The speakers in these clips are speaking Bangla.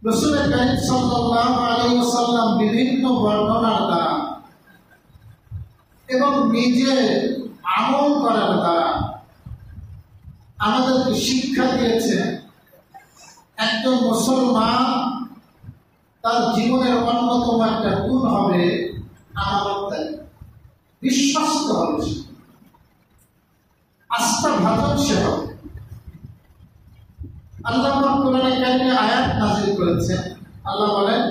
রাসূল কারীম সাল্লাল্লাহু আলাইহি ওয়াসাল্লাম বিভিন্ন বর্ণনার দ্বারা এবং নিজে আমল করার দ্বারা আমাদেরকে শিক্ষা দিয়েছে একজন মুসলমান তার জীবনের অন্যতম একটা গুণ হবে আমানতদারি, বিশ্বস্ত হবে, আস্থা ভাজন সে হবে। আল্লাহ কোরআনে কারিমে আয়াত নাযিল করেছেন। আল্লাহ বলেন,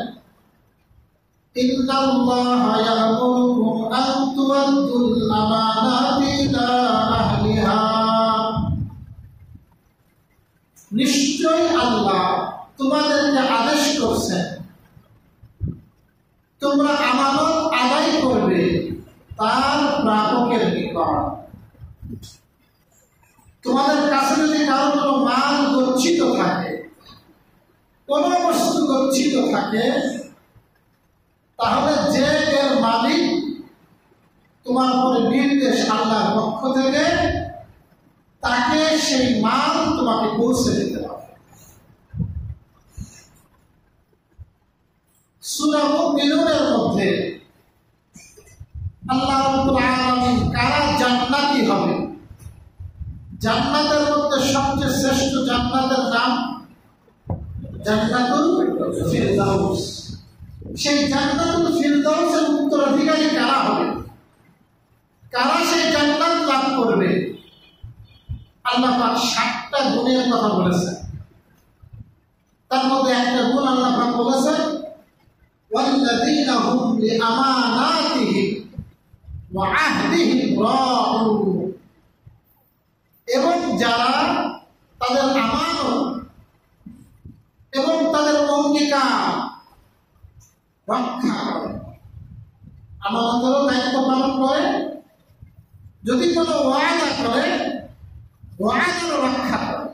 ইন্নাল্লাহা ইয়া'মুরুকুম আন তু'আদ্দুল আমানাতি ইলা আহলিহা। নিশ্চয় আল্লাহ তোমাদেরকে আদেশ করছেন তোমরা আমানত আদায় করবে তার প্রাপকের নিকট। তোমাদের কাছে যদি কারো কোনো মাল গচ্ছিত থাকে, কোন বস্তু গচ্ছিত থাকে, তাহলে যে এর মালিক তোমার উপরে নির্দেশ আল্লাহর পক্ষ থেকে, তাকে সেই মাল তোমাকে পৌঁছে দিতে হবে। সূরা মুমিনুনের মধ্যে আল্লাহ রাব্বুল আলামিন কারা জান্নাতি হবে, জান্নাতের মধ্যে সবচেয়ে শ্রেষ্ঠ জান্নাতের নাম জান্নাতুল ফিরদাউস। সেই জান্নাতুল ফিরদাউসের উত্তরাধিকারী কারা হবে, কারা সেই জান্নাত লাভ করবে? আল্লাহ পাক 7টা গুণের কথা বলেছেন। তার মধ্যে একটা গুণ আল্লাহ পাক বলেছেন, ওয়াল্লাযীনা হুম লিআমানাতিহিম ওয়া আহদিহিম রাউন। এবং যারা তাদের আমানত এবং তাদের অঙ্গীকার রক্ষা করে, আমানতেরও দায়িত্ব পালন করে, যদি কোনো ওয়াদা করে ওয়াদার রক্ষা করে।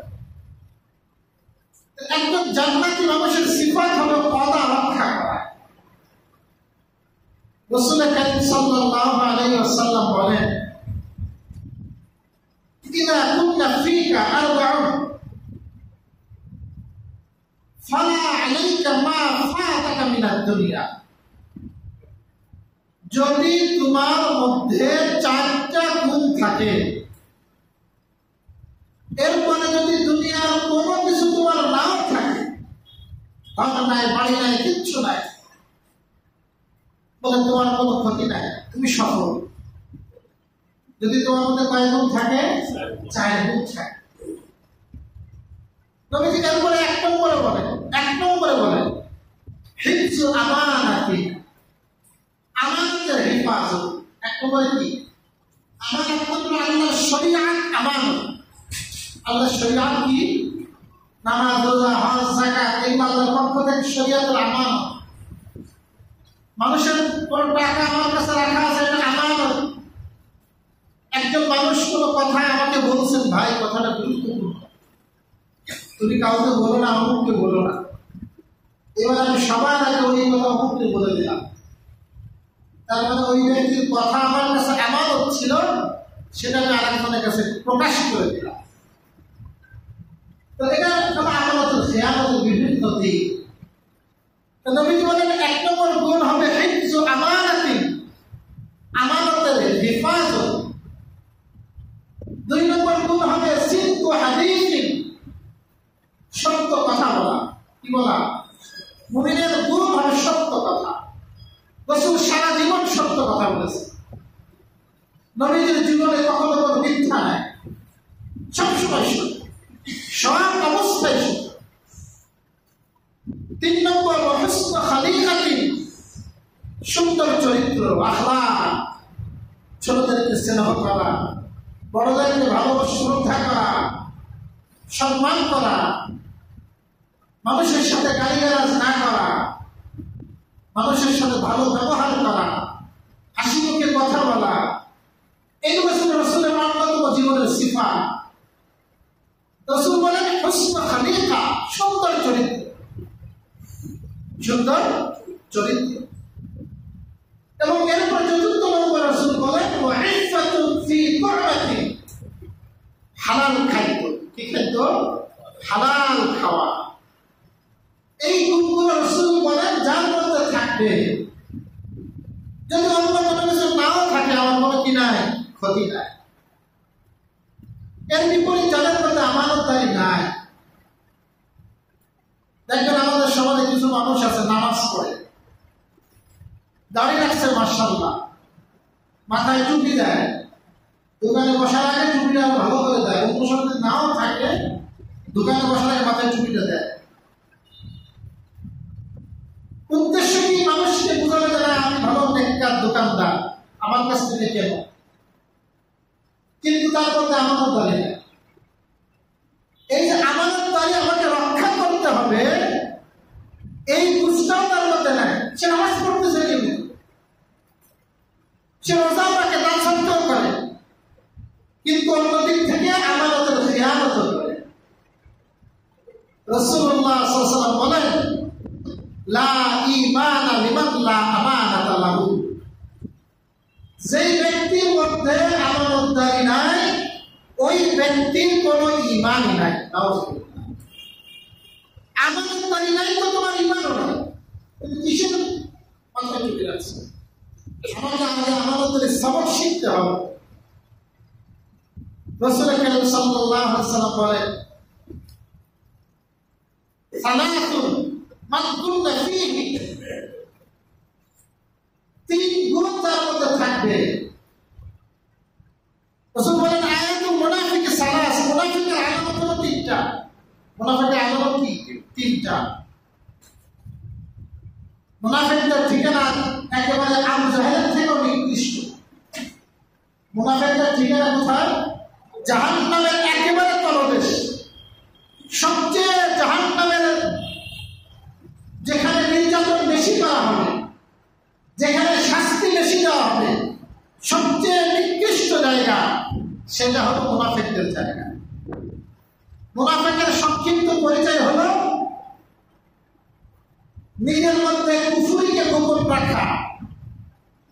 একজন জান্নাতি মানুষের সিফাত হলো ওয়াদা রক্ষা করা। রাসূল কারীম সাল্লাল্লাহু আলাইহি ওয়াসাল্লাম বলেন, ইযা কুননা ফীকা আরবাউন ফালা আলাইকা মা ফাতাকা মিনাদ দুনিয়া। যদি তোমার মধ্যে 4টা গুণ থাকে, এরপরে যদি দুনিয়ার কোনো কিছু তোমার নাও থাকে, ঘর নাই, বাড়ি নাই, কিচ্ছু নাই, বলে তোমার কোনো ক্ষতি নাই, তুমি সফল। যদি তোমার মধ্যে কয় গুণ থাকে? 4 গুণ থাকে। নবীজি এরপরে 1 নম্বরে বলেন হিফজু আমানাতি, আমানতের হেফাজত। 1 নম্বরে কি? আমানত হলো আল্লাহর শরীয়ত আমানত। আল্লাহর শরীয়ত কি? নামাজ, রোজা, হজ, যাকাত, এগুলো আল্লাহর পক্ষ থেকে শরীয়তের আমানত। মানুষের কোন টাকা আমার কাছে রাখা আছে, এটা আমানত। একজন মানুষ কোনো কথা আমাকে বলছেন, ভাই কথাটা গুরুত্বপূর্ণ, তুমি কাউকে বলো না, অমুককে বলো না। এবার আমি সবার আগে ওই কথা অমুককে বলে দিলাম, তার মানে ওই ব্যক্তির কথা আমার কাছে আমানত ছিল, সেটা আমি আরেকজনের কাছে প্রকাশ করে দিলাম। তো এটা কোনো আমানতের খেয়ানতের বিভিন্ন দিক। তো নবীজি বলেন 1 নম্বর গুণ হবে হিফজু আমানাতি, আমানতের হেফাজত। 2 নম্বর গুণ হবে সিদকু হাদিসিন, সত্য কথা বলা। কি বলা? মুমিনের গুণ হবে সত্য কথা। রাসূল সারা জীবন সত্য কথা বলেছে। নবীজির জীবনে কখনো কোনো মিথ্যা নাই, সবসময় সত্য, সব অবস্থায় সত্য। 3 নম্বর হুসন খালিকাতি, সুন্দর চরিত্র, আখলাক। ছোটদেরকে স্নেহ করা, বড়দেরকে ভালোবাসা, শ্রদ্ধা করা, সম্মান করা, মানুষের সাথে গালিগালাজ না করা, মানুষের সাথে ভালো ব্যবহার করা, হাসি মুখে কথা বলা, এগুলো ছিল রাসূলের অন্যতম জীবনের সিফাত। রাসূল বলেন হুসন খালিকা, সুন্দর চরিত্র, সুন্দর চরিত্র। এবং এরপর 4 নম্বর রাসূল বলেন ওয়াইফাতুন ফি তু'মাতি, হালাল খাদ্য। কি খাদ্য? হালাল খাওয়া। এই গুণ থাকবে, যদি অন্য কোনো কিছু নাও থাকে আমার কোনো কি নাই, ক্ষতি নাই। এর বিপরীত যাদের মধ্যে আমানতদারি নাই, দেখবেন আমাদের সমাজে কিছু মানুষ আছে নামাজ পড়ে, দাড়ি রাখছে মাশাআল্লাহ, মাথায় টুপি দেয়, দোকানে বসার আগে টুপিটা ভালো করে দেয়, অন্য সময় নাও থাকে দোকানে বসার আগে মাথায় টুপিটা দেয়। উদ্দেশ্য কি? মানুষকে বোঝানো যায় না আমি ভালো নেককার দোকানদার, আমার কাছ থেকে কেন, কিন্তু তার মধ্যে আমানতদারি নেই। এই যে আমানতদারি আমাকে রক্ষা করতে হবে, এই বুঝটাও তার মধ্যে নাই। সে নামাজ পড়তেছে কিন্তু, সে রোজা রাখে, দান সত্ত্বেও করে, কিন্তু অন্যদিক থেকে আমানতের খিয়ানত করে। রাসূলুল্লাহ সাল্লাল্লাহু আলাইহি ওয়াসাল্লাম বলেন, লা ঈমানা লিমান লা আমানাতা লাহু। যেই ব্যক্তির মধ্যে আমানতদারি নাই, ওই ব্যক্তির কোনো ঈমানই নাই। আমানতদারি নাই তো তোমার ঈমানও নাই, কিসের মাথায় টুপি রাখছে? আমাকে আমাদের আমানতের সবক শিখতে হবে। রাসূল কারীম সাল্লাল্লাহু আলাইহি ওয়াসাল্লাম বলেন, সালাতুন মান কুননা ফীহি, তিন গুণ তার মধ্যে থাকবে। রাসূল বলেন, আয়াতুল মুনাফিকি সালাস, মুনাফিকের আলামত হলো তিনটা। মুনাফিকের আলামত কি? তিনটা। মুনাফিকদের ঠিকানা একেবারে আবু জাহেলের থেকেও নিকৃষ্ট। মুনাফিকদের ঠিকানা কোথায়? জাহান্নামের একেবারে তলদেশ, সবচেয়ে জাহান্নামের যেখানে নির্যাতন বেশি করা হবে, যেখানে শাস্তি বেশি দেওয়া হবে, সবচেয়ে নিকৃষ্ট জায়গা সেটা হলো মুনাফিকদের জায়গা। মুনাফিকের সংক্ষিপ্ত পরিচয় হলো নিজের মধ্যে কুফরিকে গোপন রাখা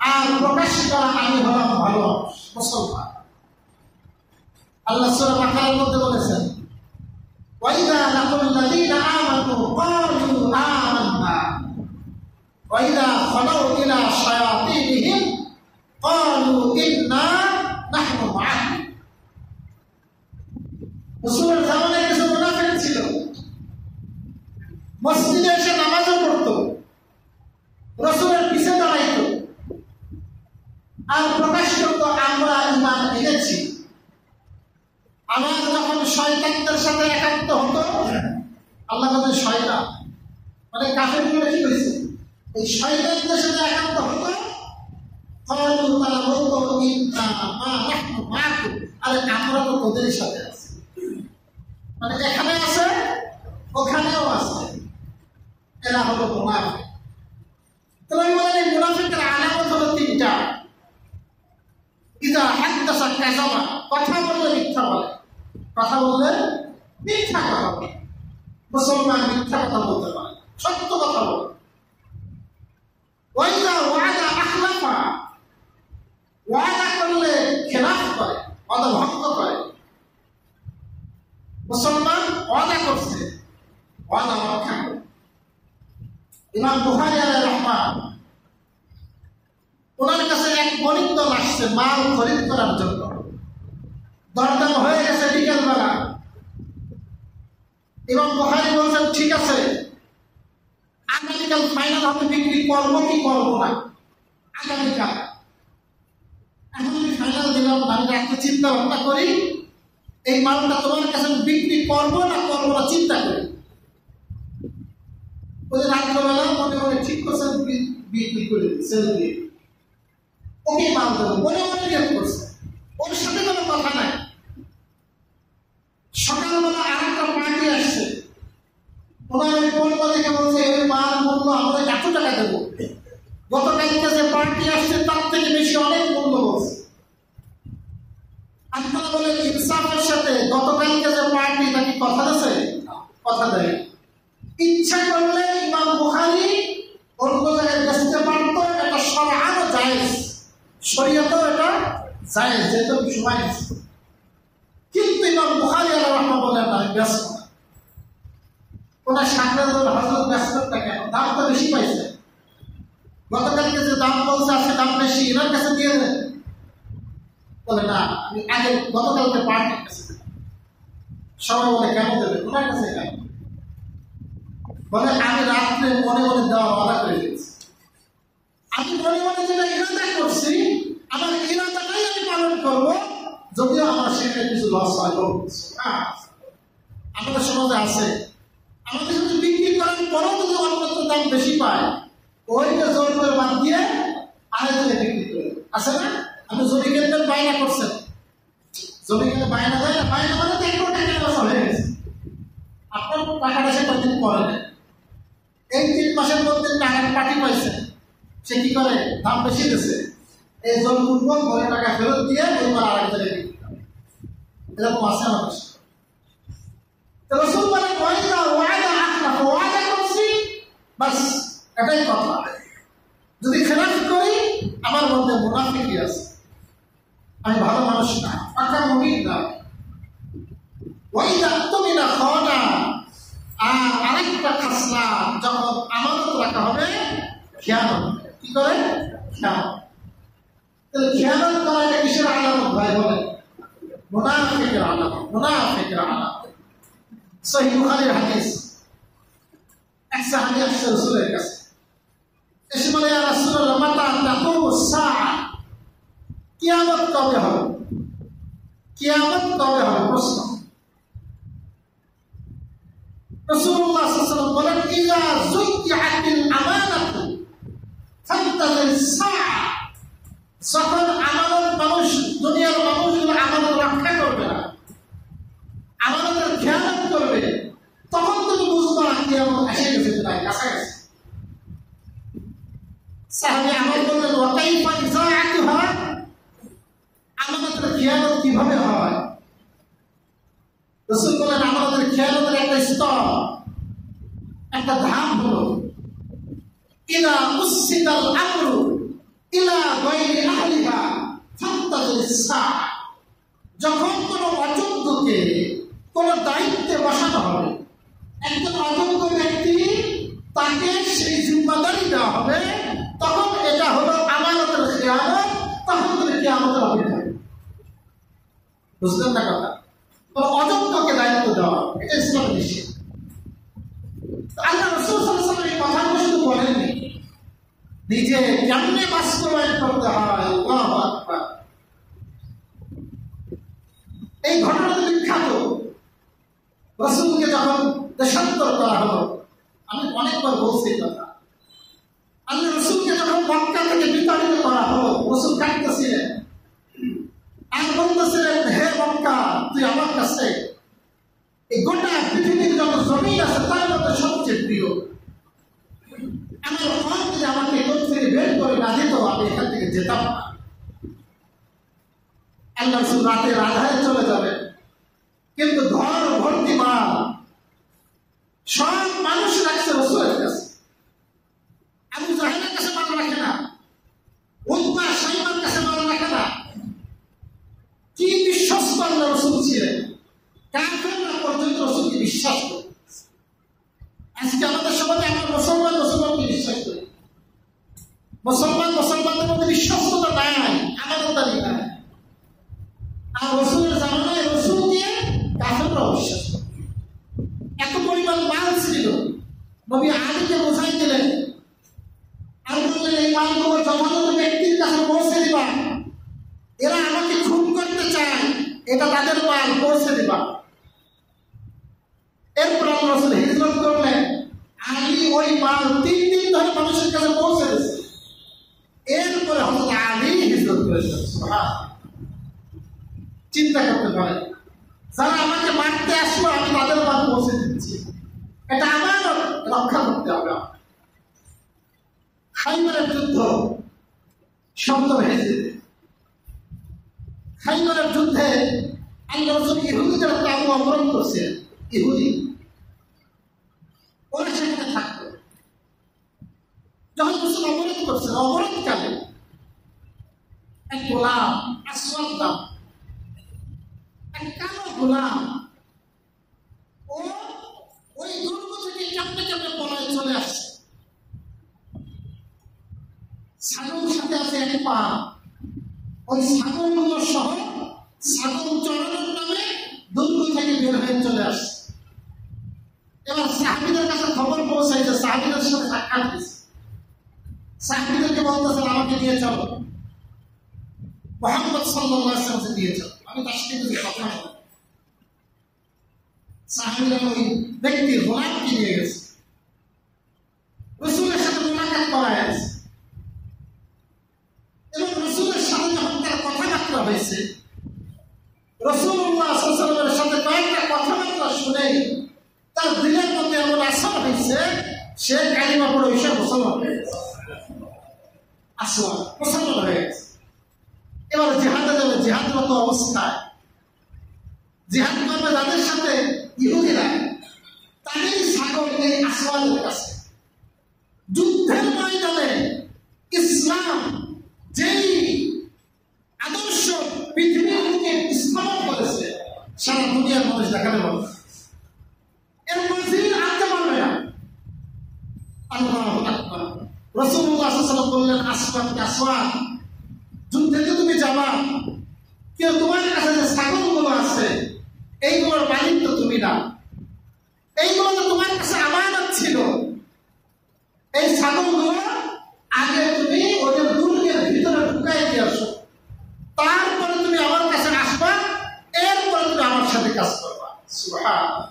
আর প্রকাশ করা আমি হলাম ভালো মুসলমান। আল্লাহ সূরা বাকারার মধ্যে বলেছেন, ওয়াইদা লাকুল্লাযীনা আমানু ক্বালু আমান্না ওয়াইদা খালাউ ইলা শায়াতিনহিম ক্বালু ইন্না নাহনু মা'আকুম। রাসূলের জামানায় কিছু মুনাফিক ছিল, মসজিদে এসে নামাজও পড়তো, রাসূলের পিছে দাঁড়াইতো আর প্রকাশ করতো আমরা ঈমান এনেছি। আমার যখন শয়তানদের সাথে একাত্ম হতো, আল্লাহ বলেন শয়তান মানে কাফের বলে কি হয়েছে, এই শয়তানদের সাথে একাত্ম হতো, ক্বালু তারা বলতো ইন্না মা নাহনু মা'আকুম, আরে আমরা তো তোদের সাথে আছি, মানে এখানে আছে ওখানেও আছে। এরা হলো মুনাফিক। তাহলে বলেন এই মুনাফিকের আলামত হলো তিনটা। ইযা হাদাসা কাযাবা, কথা বললে মিথ্যা বলে, কথা বললে মিথ্যা কথা বলে। মুসলমান মিথ্যা কথা বলতে পারে, সত্য কথা বলে। ওয়াইদা ওয়াদা আখলাফা, ওয়াদা করলে খেলাফ করে, ওয়াদা ভঙ্গ করে। মুসলমান ওয়াদা করছে, ওয়াদা রক্ষা করে। ইমাম বুখারী আলাইহির রহমান, ওনার কাছে এক গরিব দল আসছে মাল খরিদ করার জন্য। দরদাম হয়ে গেছে বিকেলবেলা। ইমাম বুখারী বলছেন, ঠিক আছে আগামীকাল ফাইনাল হবে, বিক্রি করবো কি করবো না আগামীকাল। এখন আমি ফাইনাল দিলাম, আমি রাত্রে চিন্তা ভাবনা করি এই মালটা তোমার কাছে বিক্রি করবো না করবো না চিন্তা করি। ওই রাত্রবেলা মনে মনে ঠিক করছেন বিক্রি করে সেল দিয়ে ওকে মাল দেবো মনে মনে গেট করছে, ওর সাথে কোনো কথা নাই। সকালবেলা আর একটা পার্টি আসছে, ওনার ওই পণ্য দেখে বলছে ওই মাল মূল্য আমরা এত টাকা দেবো, গতকালকে যে পার্টি আসছে তার থেকে বেশি অনেক মূল্য বলছে। আপনারা বলেন ইনসাফের সাথে গতকালকে যে পার্টি নাকি কথা আছে, কথা দেয়। ইচ্ছা করলে ইমাম বুখারী অন্য জায়গায় বেচতে পারতো, এটা শরআন জায়েজ, শরীয়তেও এটা জায়েজ, যেহেতু সময় আছে। কিন্তু ইমাম বুখারী আলাইহিস রাহমাতুল্লাহ বলেন আমি ব্যস্ত না। ওনার সামনে হযরত ব্যস্ততা কেন, দাম তো বেশি পাইছে, গতকালকে যে দাম বলছে আজকে দাম বেশি, এনার কাছে দিয়ে দেন। বলে না, আমি আগে গতকালকে পার্টির কাছে দেব। সবাই বলে কেন দেবে, ওনার কাছে কেন? বলে আমি রাত্রে মনে মনে দেওয়া ওয়াদা করে দিয়েছি। আমি মনে মনে যেটা ইরাদা করছি, আমার ইরাদাটাই আমি পালন করবো, যদিও আমার সেখানে কিছু লস হয়। আমাদের সমাজে আছে, আমাদের যদি বিক্রি করার পরেও যদি অন্যত্র দাম বেশি পায়, ওইটা জোর করে বাদ দিয়ে আরেকজনে বিক্রি করে। আছে না? আপনি জমি কিনবেন, বায়না করছেন, জমি কিনে বায়না দেয় না, বায়না মানে তো 1 কোটি টাকা লস হয়ে গেছে। আপনার টাকাটা সে কয়েকদিন পরে নেয়, এই 3 মাসের মধ্যে টাকার পার্টি পাইছেন, সে কি করে, দাম বেশি দিয়েছে, এই জল পূর্বক ঘরে টাকা ফেরত দিয়ে ওইবার আরেকজনে বিক্রি করে। এরকম আছে আমাদের। রাসূল বলেন ওয়াইদা ওয়াদা আখলাফ, ওয়াদা করছি বাস, এটাই কথা। যদি খেলাফ করি আমার মধ্যে মুনাফিকি আছে, আমি ভালো মানুষ না, পাকা মুমিন না। ওয়াইদা তুমিনা খানা, আর আরেকটা খাসলা, যখন আমানত রাখা হবে খেয়ানত। কি করে? খেয়ানত। তাহলে খেয়ানত করা এটা কিসের আলামত ভাই বলেন? মুনাফিকের আলামত, মুনাফিকের আলামত। সহিহ বুখারীর হাদিস, এক সাহাবী আসছে রাসূলের কাছে, এসে বলে ইয়া রাসূলুল্লাহ মাতা তাকুমুস সাআ, কিয়ামত কবে হবে? কিয়ামত কবে হবে? প্রশ্ন। রাসূলুল্লাহ সাল্লাল্লাহু আলাইহি ওয়াসাল্লাম বলেন ইযা যুইআতিল আমানাতু ফান্তাযির সাআ, যখন আমানত মানুষ, দুনিয়ার মানুষগুলো আমানত রক্ষা করবে না, আমানতের খেয়ানত করবে, তখন তুমি বুঝবা কিয়ামত এসে গেছে, তাই কাছাকাছি। সাহাবী আমার বললেন ওয়া কাইফা ইযাআতুহা, আমানতের খেয়ানত কিভাবে হয়? রাসূল বলেন আমানতের খেয়ানতের একটা স্তর, একটা ধাপ হলো ইলা উসিদাল আমরু ইলা গায়রি আহলিহা ফান্তাযির সাআ, যখন কোন অযোগ্যকে কোন দায়িত্বে বসানো হবে, একজন অযোগ্য ব্যক্তি, তাকে সেই জিম্মাদারি দেওয়া হবে, তখন এটা হলো আমানতের খেয়ানত, তখন তুমি কিয়ামতের অপেক্ষা। বুঝলেন না কথা? অযোগ্যকে দায়িত্ব দেওয়া, এটা ইসলামের নিষেধ। আল্লাহ রাসূল সাল্লাল্লাহু আলাইহি ওয়াসাল্লাম এই কথাগুলো শুধু বলেননি, নিজে কেমনে বাস্তবায়ন করতে হয়। আল্লাহু আকবার। এই ঘটনাটা বিখ্যাত। রাসূলকে যখন দেশান্তর করা হলো, আমি অনেকবার বলছি কথা, আল্লাহ রাসূলকে যখন মক্কা থেকে বিতাড়িত করা হলো, রাসূল কাঁদতেছিলেন আর বলতেছিলেন হে মক্কা, তুই আমার কাছে এই গোটা পৃথিবীর যত জমিন আছে তার মধ্যে সবচেয়ে প্রিয়। আমার মন যদি আমাকে এখান থেকে বের করে না দিত, আমি এখান থেকে যেতাম না। আল্লাহ রাসূল রাতের আধারে চলে যাবেন, কিন্তু ঘর ভর্তি মাল, সব মানুষ রাখছে রাসূলের কাছে। আবু জাহেলের কাছে মাল রাখে না, উতবা শাইবার কাছে মাল রাখে না। কি বিশ্বস্ত আল্লাহ রাসূল ছিলেন, কাফেররা পর্যন্ত রাসূলকে বিশ্বাস করে। আজকে আমাদের সমাজে আমরা মুসলমানকে বিশ্বাস করি, মুসলমানদের মধ্যে বিশ্বস্ততা নাই, আমানতদারি নাই। আর রাসূলের জামানায় রাসূল দিয়ে কাফেররা বিশ্বাস করে। এত পরিমাণ মাল ছিল, নবী আলীকে বোঝাই দিলেন আর বললেন এই মালগুলো যথাযথ ব্যক্তির কাছে পৌঁছে দিবা, এরা আমাকে খুন করতে চায়, এটা তাদের মাল, পৌঁছে দিবা। এরপর আল্লাহ রাসূল হিজরত করলেন, আলী ওই মাল 3 দিন ধরে মানুষের কাছে পৌঁছে দিয়েছে। এরপরে হযরত আলী হিজরত করেছেন। সুবহানাল্লাহ। চিন্তা করতে পারেন, যারা আমাকে মারতে আসলো আমি তাদের মাল পৌঁছে দিচ্ছি, এটা আমানত, রক্ষা করতে হবে। খাইবারের যুদ্ধ শব্দ হয়েছে, খাইবারের যুদ্ধে আল্লাহ রাসূল ইহুদিদের তাবু অবরোধ করছে। ইহুদি ওরা সেখানে থাকতো। যখন রাসূল অবরোধ করছেন, অবরোধকালে এক গোলাম, আসওয়াদ নাম, এক কালো গোলাম, ও ওই দুর্গ থেকে কেমনে কেমনে পলায় চলে আসছে। ছাগল সাথে আছে এক পা, ওই ছাগলগুলো সহ ছাগল চড়ানোর নামে দুর্গ থেকে বের হয়ে চলে আসছে। এবার সাহাবীদের কাছে খবর পৌঁছাইছে, সাহাবীদের সাথে সাক্ষাৎ দিয়েছে, সাহাবীদেরকে বলতেছে আমাকে নিয়ে চলো, মুহাম্মদ সাল্লাল্লাহু আলাইহি ওয়াসাল্লামকে নিয়ে চলো, আমি তার সাথে কিছু কথা বলবো। সাহাবীরা ওই ব্যক্তির গোলামকে নিয়ে গেছে, রাসূলের সাথে মুলাকাত করায় আছে, এবং রাসূলের সাথে যখন তার কথাবার্তা হয়েছে, রাসূলুল্লাহ সাল্লাল্লাহু আলাইহি ওয়াসাল্লামের সাথে কয়েকটা কথাবার্তা শুনে তার দিলের মধ্যে এমন আসর হয়েছে, সে কালিমা পড়ে এসে মুসলমান হয়ে গেছে, মুসলমান হয়ে গেছে। এবার জিহাদে যাবে, জিহাদরত অবস্থায় জিহাদ করবে যাদের সাথে ইহুদিরা, তাদেরই ছাগল এই আসওয়াদের কাছে। যুদ্ধের ময়দানে ইসলাম যেই আদর্শ পৃথিবীর বুকে স্থাপন করেছে, সারা দুনিয়ার মানুষ দেখাতে পারবে, এর মধ্যে আনতে পারবে না। আল্লাহু আকবার। রাসূলুল্লাহ সাল্লাল্লাহু আলাইহি ওয়াসাল্লাম বললেন, আসওয়াদ, যুদ্ধে তুমি যাবা, কেউ তোমার কাছে যে ছাগলগুলো আছে এইগুলোর মালিক তো তুমি না, এইগুলো তো তোমার কাছে আমানত ছিল, এই ছাগলগুলো আগে তুমি ওদের দুর্গের ভিতরে ঢুকাই দিয়ে আসো, তারপরে তুমি আমার কাছে আসবা, এরপরে তুমি আমার সাথে কাজ করবা। সুবহানাল্লাহ।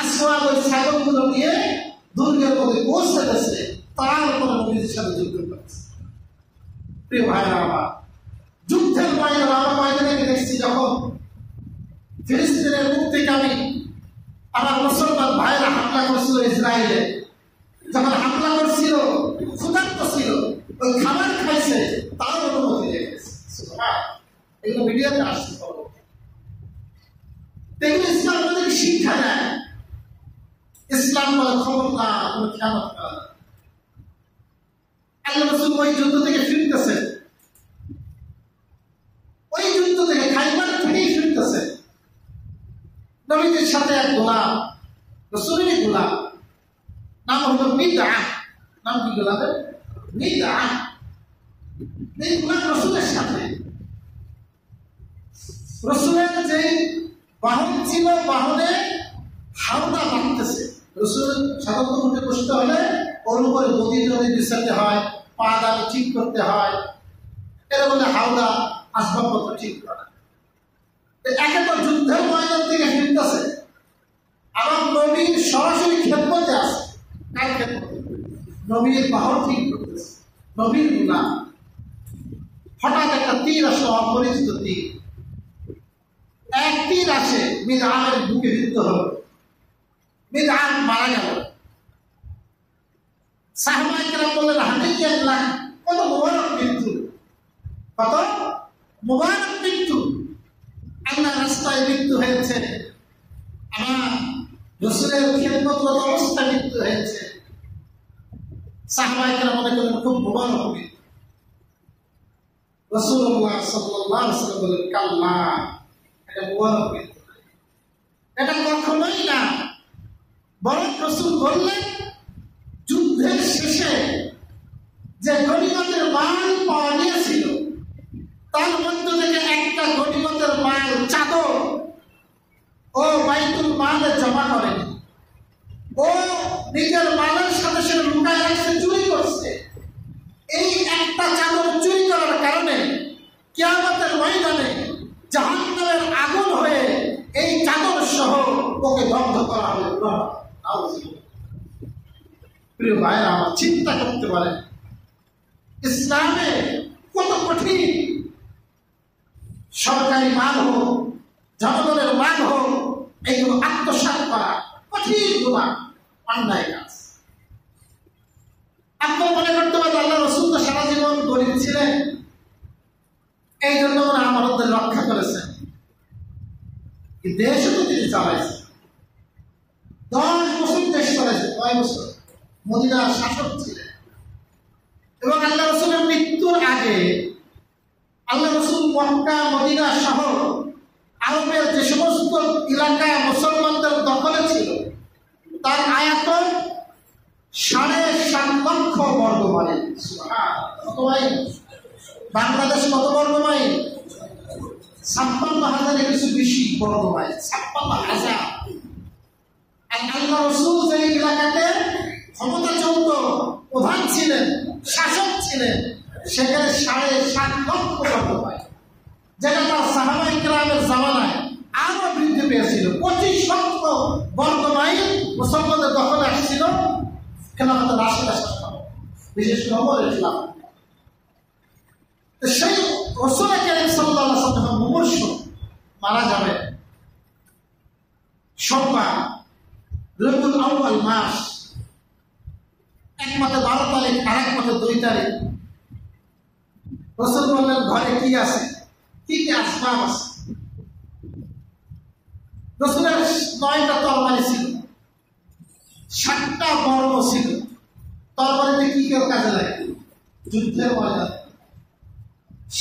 আসওয়াদ ওই ছাগলগুলো নিয়ে দুর্গের মধ্যে পৌঁছে গেছে, তারপরে নবীর সাথে যুদ্ধ করেছে। প্রিয় ভাইরা আমার, যুদ্ধের ময়দানে আমরা ময়দানে দেখছি, যখন ফিলিস্তিনের মুক্তিকামী আমার মুসলমান ভাইরা হামলা করছিল ইসরায়েলে, যখন হামলা করছিল ক্ষুধার্ত ছিল, ওই খাবার খাইছে, তার অনুমতি দিয়ে গেছে। এগুলো মিডিয়াতে আসছে, এগুলো ইসলাম আমাদের শিক্ষা দেয়। ইসলাম বলে খবর না, কোনো খেয়ানত না। আল্লাহ রাসূল ওই যুদ্ধ থেকে ফিরতেছে, ওই যুদ্ধ থেকে খাইবার থেকেই ফিরতেছে, নবীদের সাথে এক গোলাম, রাসূলের গোলাম, নাম হলো মিদআ। নাম কি গোলামের? মিদআ। এই গোলাম রাসূলের সাথে, রাসূলের যে বাহন ছিল, বাহনে হাওদা বাঁধতেছে। রাসূল সাধারণত উঠে বসতে হলে ওর উপরে গদি টদি বিছাতে হয়, পা দাঁড়ি ঠিক করতে হয়, এরা বলে হাওদা, আসবাবপত্র ঠিক করা। একে তো যুদ্ধের ময়দান থেকে ফিরতেছে, আমার নবীর সরাসরি খেদমতে আছে। কার খেদমতে? নবীর বাহন ঠিক করতেছে, নবীর গোলাম। হঠাৎ একটা তীর আসলো, অপরিচিত তীর, এক তীর আসে, মিদআমের বুকে বিদ্ধ হলো, মিদআম মারা গেল। সাহাবায়ে কেরাম বললেন, হাদিয়াল্লাহ, কত মুবারক মৃত্যু, কত মুবারক মৃত্যু, আল্লাহর রাস্তায় মৃত্যু হয়েছে, আমার রাসূলের খেদমতরত অবস্থায় মৃত্যু হয়েছে। সাহাবায়ে কেরাম মনে করলেন খুব মুবারক মৃত্যু। রাসূলুল্লাহ সাল্লাল্লাহু আলাইহি ওয়াসাল্লাম বললেন, কাল্লা, এটা মুবারক মৃত্যু, এটা কখনোই না। বরং রাসূল বললেন, যুদ্ধের শেষে যে গনিমতের মাল পাওয়া গিয়েছিল, তার মধ্য থেকে একটা গনিমতের মাল চাদর ও বাইতুল মালে জমা করেনি, ও নিজের মালের সাথে সে লুকায় রাখছে, চুরি করছে। এই একটা চাদর চুরি করার কারণে কিয়ামতের ময়দানে জাহান্নামের আগুন হয়ে এই চাদর সহ ওকে দগ্ধ করা হবে। প্রিয় ভাইরা আমার, চিন্তা করতে পারে ইসলামে কত কঠিন। সরকারি মাল হোক, জনগণের মাল হোক, এইগুলো আত্মসাৎ করা কঠিন গুনাহ, অন্যায় কাজ। আপনার মনে করতে পারেন আল্লাহ রাসূল তো সারা জীবন গরিব ছিলেন, এই জন্য ওরা আমাদের রক্ষা করেছেন। দেশও তো তিনি চালাইছেন, 10 বছর দেশ চালাইছেন। 9 বছর মদিনার শাসক ছিলেন। এবং আল্লাহ রাসূলের মৃত্যুর আগে আল্লাহ রাসূল মক্কা, মদিনা সহ আরবের যে সমস্ত এলাকা মুসলমানদের দখলে ছিল, তার আয়তন 7.5 লক্ষ বর্গ মাইল। সুবহানাল্লাহ। মাইল? বাংলাদেশ কত বর্গ মাইল? 56,000 কিছু বেশি বর্গ মাইল, 56,000। আল্লাহ রাসূল যে এলাকাতে ক্ষমতা চলত, প্রধান ছিলেন, শাসক ছিলেন, সেখানে 7.5 লক্ষ বর্গ মাইল, যেটা তার সাহাবায়ে কেরামের জামানায় আরো বৃদ্ধি পেয়েছিল। 25 লক্ষ বর্গ মাইল মুসলমানদের দখলে আসছিল খেলাফতের রাশিদা শাসন, বিশেষ করে ওমরের খেলাফত। সেই রাসূল কারীম সাল্লাল্লাহু আলাইহি ওয়াসাল্লাম মুমূর্ষ মারা যাবে সোমবার রবিউল আউয়াল মাস, এক মতে 12 তারিখ, আরেক মতে 2 তারিখ। রাসূল বললেন, ঘরে কি আছে, কি কি আসবাব আছে? রাসূলের 9টা তরবারি ছিল, 7টা বর্ম ছিল। তরবারিতে কি কেউ কাজে লাগে? যুদ্ধের ময়দানে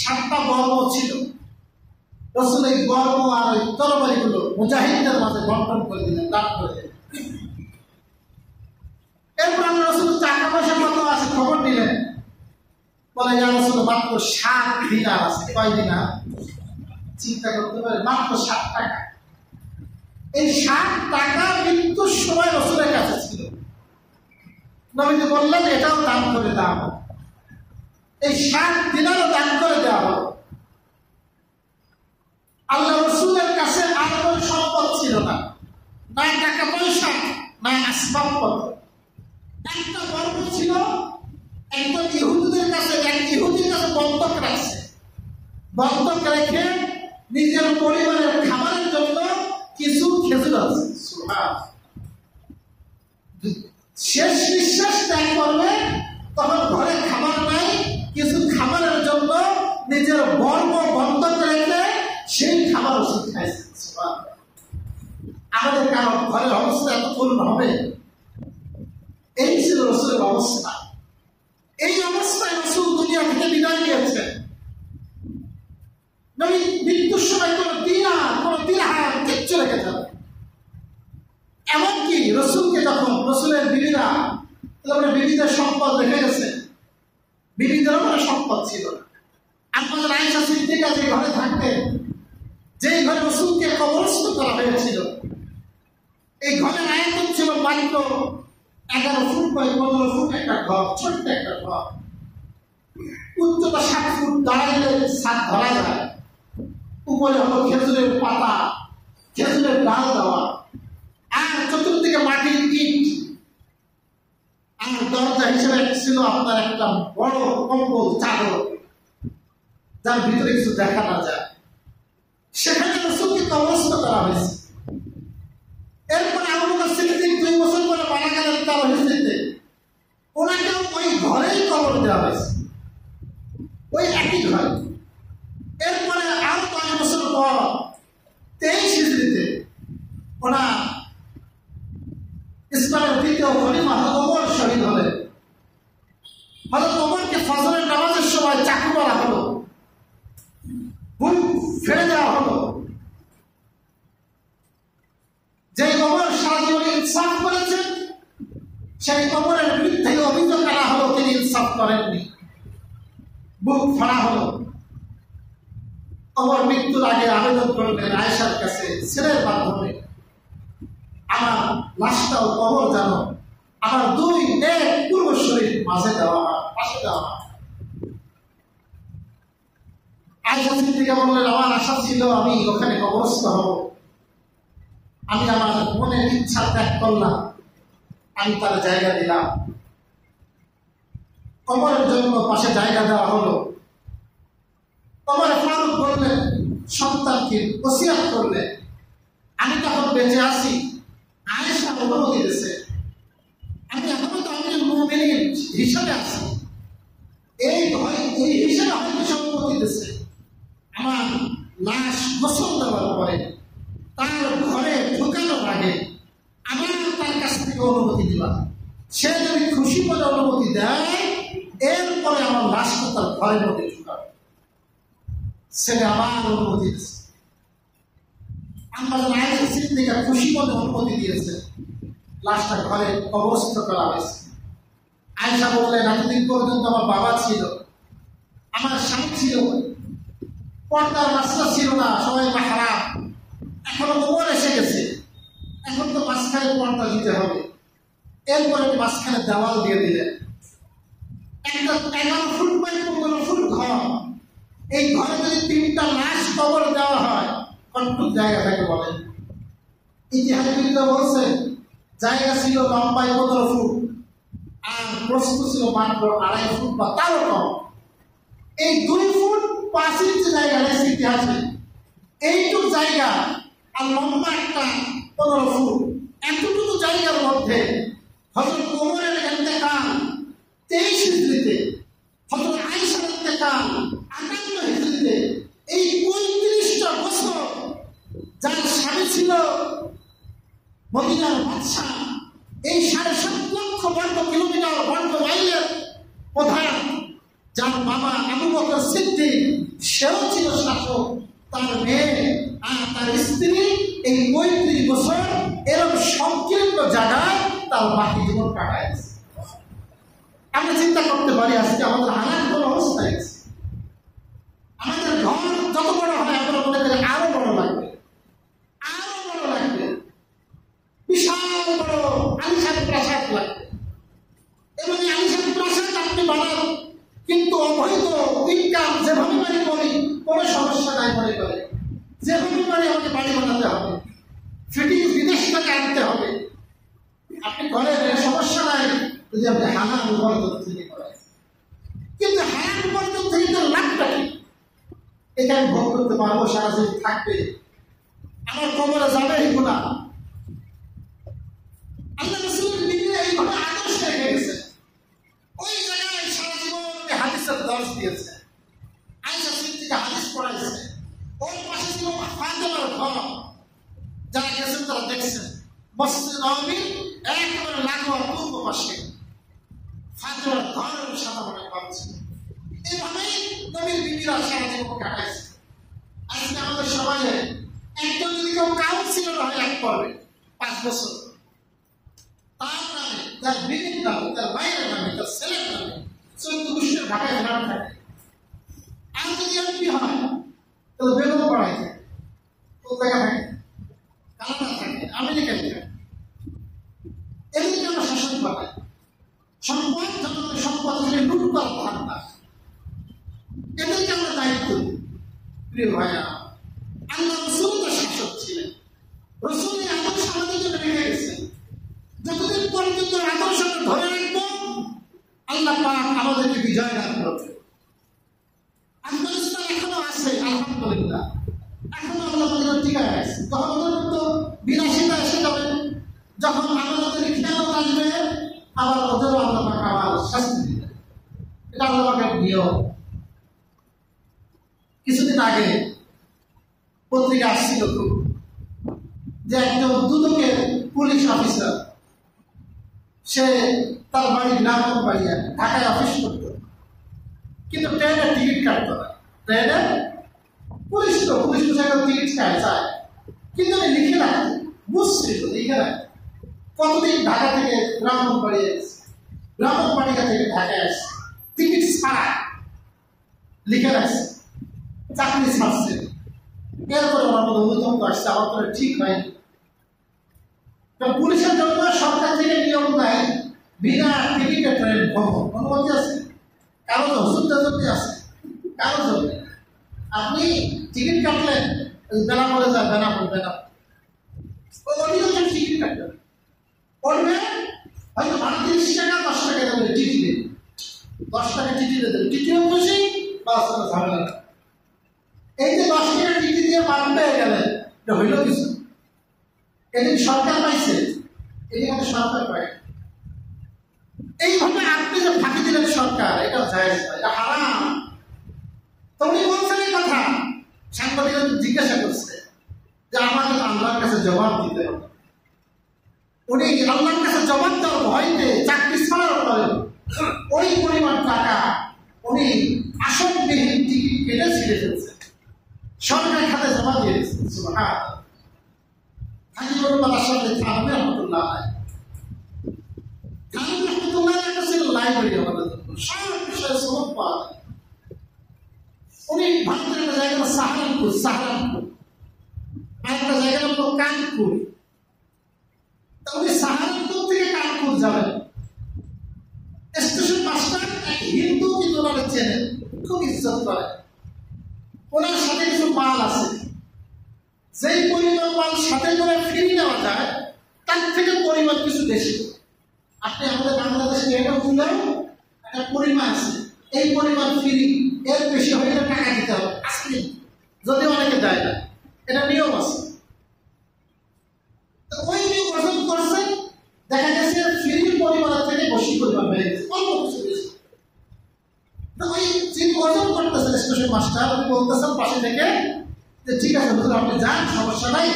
7টা বর্ম ছিল। রাসূল এই বর্ম আর এই তরবারিগুলো মুজাহিদদের মাঝে বন্টন করে দিলেন, দান করে দিলেন। এরপর আল্লাহ রাসূল টাকা পয়সা কত আছে খবর নিলেন। বলে, ইয়া রাসূল, মাত্র 7 দিনার আছে। কয় দিনার? চিন্তা করতে পারে, মাত্র 7 টাকা। এই 7 টাকা মৃত্যুর সময় রাসূলের কাছে ছিল। নবীজি বললেন, এটাও দান করে দাও। এই 7 দিনারও দান করে দেওয়া হলো। আল্লাহ রাসূলের কাছে আর কোনো সম্পদ ছিল না, না টাকা পয়সা, না আসবাবপত্র। একটা বর্ম ছিল, একজন ইহুদিদের কাছে, এক ইহুদির কাছে বন্ধক রাখছে। বন্ধক রেখে নিজের পরিবারের খাবারের জন্য কিছু খেজুর আছে। শেষ নিঃশ্বাস ত্যাগ করবে, তখন ঘরে খাবার নাই, কিছু খাবারের জন্য নিজের বর্ম বন্ধক রেখে সেই খাবার ওষুধ খাইছে। আমাদের কারণ ঘরের অবস্থা এত করুণ হবে? এই ছিল রাসূলের অবস্থা। এই অবস্থায় রাসূল দুনিয়া থেকে বিদায় নিয়েছেন। নবী মৃত্যুর সময় কোনো দিনার, কোনো দিরহাম কিচ্ছু রেখে যাবে। এমনকি রাসূলকে যখন রাসূলের বিবিরা, বিবিদের সম্পদ রেখে গেছে, বিবিদেরও কোনো সম্পদ ছিল না। আপনাদের আয়েশা সিদ্দিকা যে ঘরে থাকতেন, যেই ঘরে রাসূলকে কবরস্থ করা হয়েছিল, এই ঘরের আয়তন ছিল মাত্র 11 ফুট বাই 15 ফুট একটা ঘর, ছোট্ট একটা ঘর। উচ্চতা 7 ফুট, দাঁড়াইলে ছাদ ধরা যায়। উপরে হলো খেজুরের পাতা, খেজুরের ডাল দেওয়া, আর চতুর্দিকে মাটির ইট। আর দরজা হিসেবে ছিল আপনার একটা বড় কম্বল, চাদর, যার ভিতরে কিছু দেখা না যায়। সেখানে রাসূলকে কবরস্থ করা হয়েছে। এরপরে আবু বকর সিদ্দিক 2 বছর পরে মারা গেলেন তার হিজরতে। ওনাকেও ওই ঘরেই কবর দেওয়া হয়েছে, ওই একই ঘরে। এরপরে আরো 5 বছর পর 23 হিজরিতে ওনার ইসলামের দ্বিতীয় খলিফা হযরত ওমর শহীদ হলেন। হযরত ওমরকে ফজরের নামাজের সময় চাকু মারা হলো, বুক ফেলে দেওয়া হলো। যে ওমর সারা জীবন ইনসাফ করেছেন, সেই ওমরের বিরুদ্ধে অভিযোগ করা হলো তিনি ইনসাফ করেননি, বুক ফাড়া হলো। ওমর মৃত্যুর আগে আবেদন করলেন আয়েশার কাছে ছেলের মাধ্যমে, আমার লাশটাও কবর জানো আমার 2 নেক পূর্বসূরীর মাঝে দেওয়া হয়, পাশে দেওয়া হয়। আয়েশা সিদ্দিকা বললেন, আমার আশা ছিল আমি ওখানে কবরস্থ হব। আমি আমার মনের ইচ্ছা ত্যাগ করলাম, আমি তার জায়গা দিলাম। ওমরের জন্য পাশে জায়গা দেওয়া হলো। ওমর ফারুক বললেন, সন্তানকে ওসিয়ত করলেন, আমি তখন বেঁচে আছি, আয়েশা অনুমতি দিয়েছে, আমি এখনো তো আমিরুল মুমিনিন হিসাবে আছি, এই হিসাবে আমাকে সম্মতি দিয়েছে। আমার লাশ গোসল দেওয়ার পরে তার ঘরে ঢুকানোর আগে আমার তার কাছ থেকে অনুমতি দিলাম। সে যদি খুশি বলে অনুমতি দেয়, এরপরে আমার লাশটা তার ঘরের মধ্যে ঢুকাবে। ছেলে আমার অনুমতি দিয়েছে। আমরা আয়েশা সিদ্দিকা খুশি বলে অনুমতি দিয়েছে, লাশটা ঘরে কবরস্থ করা হয়েছে। আয়েশা বললেন, এতদিন পর্যন্ত আমার বাবা ছিল, আমার স্বামী ছিল, পর্দার রাস্তা ছিল না, সবাই মাহরাম। এখন ওমর এসে গেছে, এখন তো মাঝখানে পর্দা দিতে হবে। এরপরে মাঝখানে দেওয়াল দিয়ে দিলেন, একটা 11 ফুট বাই 15 ফুট ঘর। এই ঘরে যদি 3টা লাশ কবর দেওয়া হয়, কতটুকু জায়গা থাকে বলেন? ইতিহাসবিদরা বলছেন জায়গা ছিল লম্বায় 15 ফুট, আর প্রস্থ ছিল মাত্র 2.5 ফুট বা তারও কম। এই 2 ফুট 5 ইঞ্চি জায়গা রয়েছে ইতিহাসে। এইটুকু জায়গা আর লম্বা একটা 15 ফুট, এতটুকু জায়গার মধ্যে হযরত ওমরের ইন্তেকাল 23 হিজরিতে, হযরত আয়েশার ইন্তেকাল 58 হিজরিতে। এই 35টা বছর যার স্বামী ছিল মদিনার বাদশা, এই 7.5 লক্ষ বর্গ কিলোমিটার বর্গ মাইলের প্রধান, যার বাবা আবু বকর সিদ্দিক, সেও ছিল শাসক, তার মেয়ে আর তার স্ত্রী এই 35 বছর এরকম সংকীর্ণ জায়গায় তার বাকি জীবন কাটাইছে। আমরা চিন্তা করতে পারি আজকে আমাদের হালাত কোন অবস্থায় আছে। আমাদের ঘর যত বড় হয় আমরা মনে করি আরো বড় লাগবে, আরো বড় লাগবে, বিশাল বড় আলিশান প্রাসাদ লাগবে। এবং এই আলিশান প্রাসাদ আপনি বানান, কিন্তু অবৈধ ইনকাম যেভাবে বাড়ি করি কোনো সমস্যা নাই মনে করে, যেভাবে বাড়ি আমাকে বাড়ি বানাতে হবে, ফিটিং বিদেশ থেকে আনতে হবে। আপনি করেন, সমস্যা নাই যদি আপনি হারাম উপার্জন থেকে করেন। কিন্তু হারাম উপার্জন থেকে তো লাভটা কি? এটা আমি ভোগ করতে পারবো, সারা জীবন থাকবে, আমার কবরে যাবে এগুলা। আল্লাহ রাসূল নিজে এইভাবে আদর্শ রেখে গেছে। ওই জায়গায় সারা জীবন হাদিসের দর্শ দিয়েছে, আয়েশা সিদ্দিকা হাদিস পড়াইছে। ওর পাশে ছিল ফাতেমার ঘর, যারা গেছেন তারা দেখছেন। মসজিদ নববী একেবারে লাগোয়া পূর্ব পাশে ফাতেমার ঘরের সাদা মনে পাচ্ছে। এভাবেই নবীর বিবিরা সারা জীবন কাটাইছে। আজকে আমাদের সমাজে একজন যদি কেউ কাউন্সিলর হয় এক পর্বে 5 বছর, তার নামে, তার বিবির নামে, তার মায়ের নামে, তার ছেলের নামে 14 গোষ্ঠীর ঢাকায় নাম থাকে। আর যদি এমপি হয় তাহলে বেতন বাড়াই থাকে, কোন জায়গা থাকে, কানাডা থাকে, আমেরিকায় থাকে। এদেরকে আমরা শাসন পাঠাই, সম্পদ জনগণের সম্পদ থেকে লুট করার ধারণা, এদেরকে আমরা দায়িত্ব দিই। প্রিয় ভাইয়া, আল্লাহ রাসূল তো শাসক ছিলেন, রাসূল এই আদর্শ আমাদের জন্য রেখে গেছেন। যতদিন পর্যন্ত আদর্শটা ধরে রাখবো, আল্লাহ পাক আমাদেরকে বিজয় দান করবে। আফগানিস্তান এখনো আছে, আলহামদুলিল্লাহ, এখনো আল্লাহ আমাদের টিকায় আছে। তখন ওদের তো বিলাসিতা এসে যাবে, যখন আমাদের খেয়াল আসবে, আবার ওদেরও আল্লাহ পাক আবার শাস্তি দিবে। এটা আল্লাহ পাকের নিয়ম। কিছুদিন আগে পত্রিকা আসছিল খুব, যে একজন দুদকের পুলিশ অফিসার, সে তার বাড়ি ব্রাহ্মণবাড়িয়া, ঢাকায় অফিস করত, কিন্তু ট্রেনের টিকিট কাটত না। ট্রেনের পুলিশ তো পুলিশ পোশাকের টিকিট চায়, কিন্তু আমি লিখে রাখি, বুঝছি তো লিখে রাখি কতদিন ঢাকা থেকে ব্রাহ্মণবাড়িয়া এসেছে, ব্রাহ্মণবাড়িয়া থেকে ঢাকায় আসছে, টিকিট ছাড়া লিখে রাখছে, চাকরি ছাড়ছে। এরপরে আমার মধ্যে অভিযোগ আসছে, আমার তো ঠিক হয়নি। পুলিশের জন্য সরকার থেকে নিয়ম দেয় বিনা টিকিটে ট্রেন ভ্রমণ, অনুমতি আছে, কারো হুজুরদের জন্য আছে, কারো জন্য। আপনি টিকিট কাটলেন, বেলা পড়ে যায়, বেলা পড়বে না, টিকিট কাটবেন, পড়বে হয়তো 30 টাকা 10 টাকা দেবে, টিটি দেবে, 10 টাকা টিটি দেবে, টিটিও খুশি, বাস ঝামেলা। এই যে 10 টাকা টিটি দিয়ে পার পেয়ে গেলেন, এটা হইল কিছু? এদিন সরকার পাইছে, এদিন আমাদের সরকার পায়। এইভাবে আপনি যে ফাঁকি দিলেন সরকার, এটা জায়েজ নয়, এটা হারাম। তো উনি বলছেন এই কথা, সাংবাদিক জিজ্ঞাসা করছে যে আমাকে আল্লাহর কাছে জবাব দিতে হবে। উনি আল্লাহর কাছে জবাব দেওয়ার ভয়তে চাকরি ছাড়ার পরে ওই পরিমাণ টাকা উনি আসনবিহীন টিকিট কেটে ছিঁড়ে ফেলছে, সরকারি খাতে জমা দিয়ে দিয়েছেন। সুবহানাল্লাহ। হাজিবুল্লাহ সাহেব থানভী রহমাতুল্লাহ আলাইহি, থানভী রহমাতুল্লাহ একটা ছিল লাইব্রেরি, আমাদের জন্য সব বিষয়ে সবক পাওয়া যায়। জায়গা হলো সাহারানপুর, আরেকটা জায়গা হলো কানপুর। উনি সাহারানপুর থেকে কানপুর যাবেন। স্টেশন মাস্টার এক হিন্দু, কিন্তু ওনারা চেনেন, খুব ইজ্জত করে। ওনার সাথে কিছু মাল আছে, যেই পরিমাণ মাল সাথে করে ফিরিয়ে নেওয়া যায় তার থেকে পরিমাণ কিছু বেশি। আপনি আমাদের বাংলাদেশে এটা বুঝলেও একটা পরিমাণ আছে, এই পরিমাণ ফ্রি, এর বেশি হলে টাকা দিতে হবে আজকে, যদিও অনেকে দেয় না, এটা নিয়ম আছে। ওই নিয়ম গঠন করছে, দেখা গেছে ফ্রি পরিমাণের থেকে বেশি পরিমাণ বেড়ে গেছে, অল্প কিছু বেশি। ওই যিনি গঠন করতেছেন স্টেশন মাস্টার, উনি বলতেছেন পাশে থেকে যে ঠিক আছে হুজুর আপনি যান, সমস্যা নাই,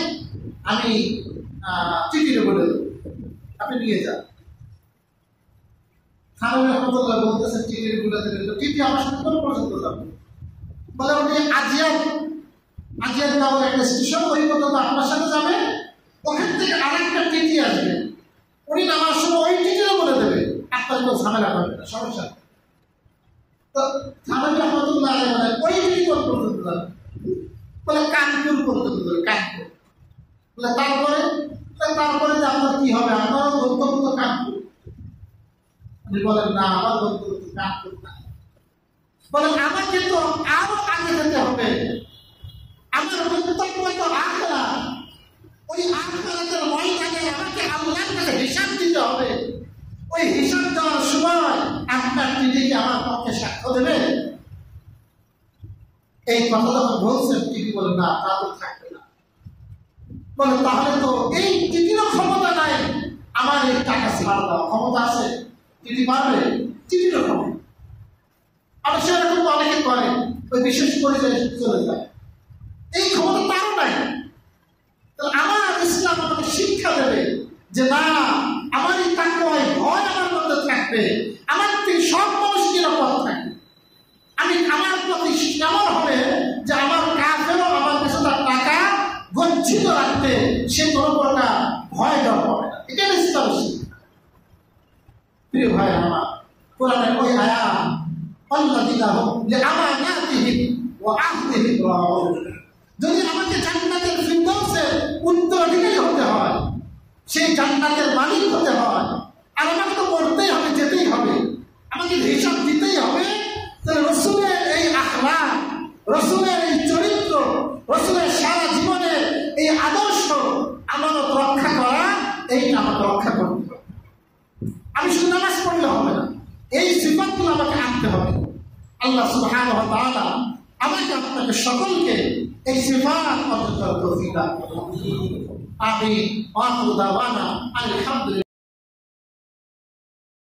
আমি টিকিটে বলে দেবো, আপনি নিয়ে যান। থানভী রহমতুল্লাহ বলতেছেন টিকিট গুলো দেবেন, টিটি আমার সাথে কোন পর্যন্ত যাবে? বলে উনি আজিয়ার নামের একটা স্টেশন, ওই পর্যন্ত আপনার সাথে যাবে, ওখান থেকে আরেকটা টিটি আসবে, উনি নামার সময় ওই টিটিও বলে দেবে, আপনার কেউ ঝামেলা করবে না, সমস্যা। তো থানভী রহমতুল্লাহ বলে ওই টিটি কোন পর্যন্ত যাবে? বলে কানপুর পর্যন্ত যাবে, কানপুর। বলে তারপরে যে আপনার কি হবে? আপনারও গন্তব্য তো কানপুর। উনি বলেন না, আমার গন্তব্য কানপুর না। বলেন আমাকে তো আরো আগে যেতে হবে, আমার গন্তব্য তো আখরা। ওই আখরাতের ময়দানে আমাকে আল্লাহর কাছে হিসাব দিতে হবে। ওই হিসাব দেওয়ার সময় আপনার টিটিকে আমার পক্ষে সাক্ষ্য দেবে? এই কথা যখন বলছেন, টিটি বলে না, তা তো থাকবে না। বলে তাহলে তো এই টিটিরও ক্ষমতা নাই আমার এই টাকা ছাড় দেওয়া, ক্ষমতা আছে? টিটি পারবে? টিটিরও ক্ষমতা। আর সেরকম অনেকে করে, ওই বিশেষ পরিচয় চলে যায়, এই ক্ষমতা তারও নাই। আমার ইসলাম আমাকে শিক্ষা দেবে যে না, আমার এই তাকওয়ায় ভয় আমার মধ্যে থাকবে, আমার থেকে সব মানুষ নিরাপদ থাকবে। আমি আমার প্রতি এমন হবে যে আমার কাফেরও আমার কাছে তার টাকা গচ্ছিত রাখতে সে কোনো প্রকার ভয় ডর হবে না। এটা ইসলাম শিক্ষা। প্রিয় ভাই আমার, কোরআনের ওই আয়াত আল্লাযীনা হুম লিআমানাতিহিম ওয়া আহদিহিম রাউন, যদি আমাকে জান্নাতের ফিরদাউসের উত্তরাধিকারী হতে হয়, সেই জান্নাতের মালিক হতে হয়, আর আমাকে তো করতেই হবে, যেতেই হবে, আমাকে হিসাব দিতেই হবে, তাহলে রাসূলের এই আখলাক, রাসূলের এই চরিত্র, রাসূলের সারা জীবনের এই আদর্শ আমানত রক্ষা করা, এইটা আমাকে রক্ষা করতে হবে। আমি শুধু নামাজ পড়লে হবে না, এই সিফাতগুলো আমাকে আনতে হবে। আল্লাহ সুবহানাহু ওয়া তাআলা আমাকে আপনাকে সকলকে এই সিফাত অর্জন করার তৌফিক দান করুন। আমিন। ওয়া আখিরু দাওয়ানা আলহামদুলিল্লাহ।